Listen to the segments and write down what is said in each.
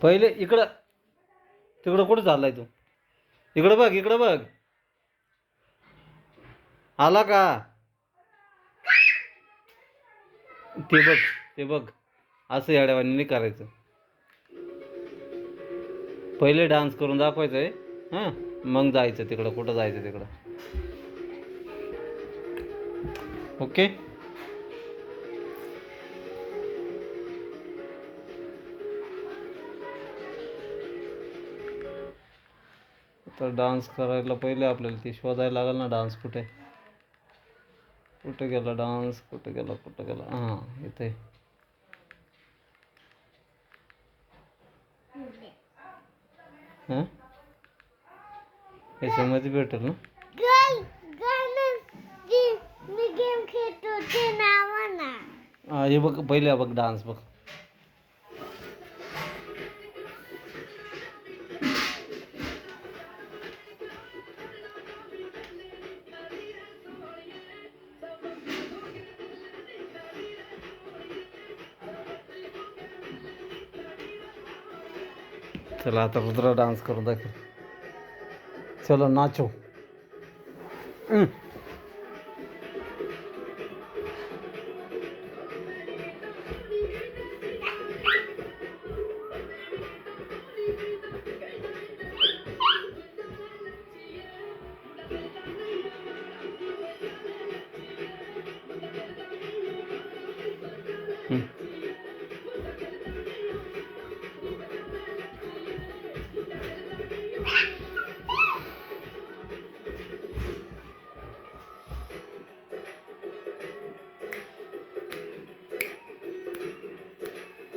पहिले इकडं, तिकडं कुठं चाललाय तू? इकडं बघ, इकडं बघ. आला का? ते बघ, ते बघ. असं येड्यावानी नाही करायचं. पहिले डान्स करून दाखवायचं आहे. हां, मग जायचं तिकडं, कुठं जायचं तिकडं. ओके. तर डान्स करायला पहिले आपल्याला ते शोधायला लागेल ना, डान्स कुठे कुठे गेला डान्स, कुठे गेला, कुठे गेला. हां, इथे. हां, याच्यामध्ये भेटेल ना. हां, हे बघ, पहिले बघ डान्स बघ. चला आता रुद्र डान्स करून दाखव. चलो नाचो.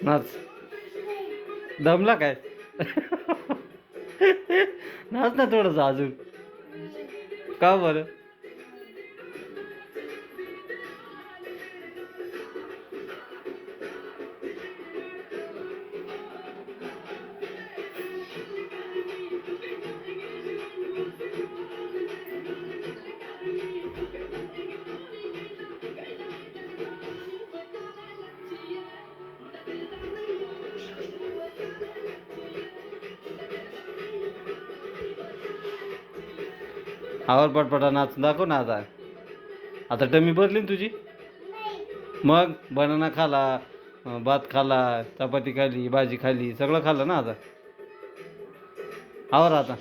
नाच. दमला काय? नाच ना थोडंसं अजून. का बरं? आवर पटपटा नाच दाखव ना आता. आता टमी भरली ना तुझी. मग बनाना खाला, भात खाला, चपाती खाली, भाजी खाली, सगळं खाल्लं ना आता. आवर आता.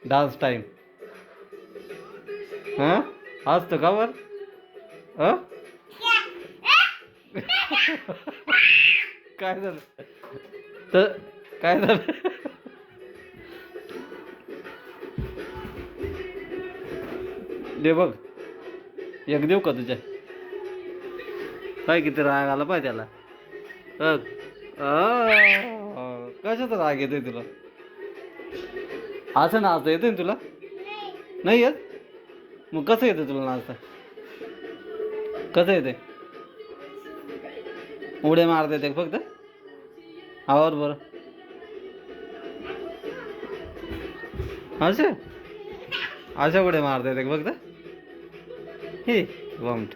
Dance time. हां, असतं का वर? काय झालं? तर काय झालं? दे बघ. एक देऊ का तुझ्या? काय किती राग आला पाहिजे त्याला. कशाचा राग येतोय तुला? असं नाचता येतोय ना तुला? नाही येत? मग कसं येतं तुला नाचता? कसं येते? उड्या मारता येते फक्त? आवर बरं. अशा अशा उड्या मारता येते फक्त? हे वमट.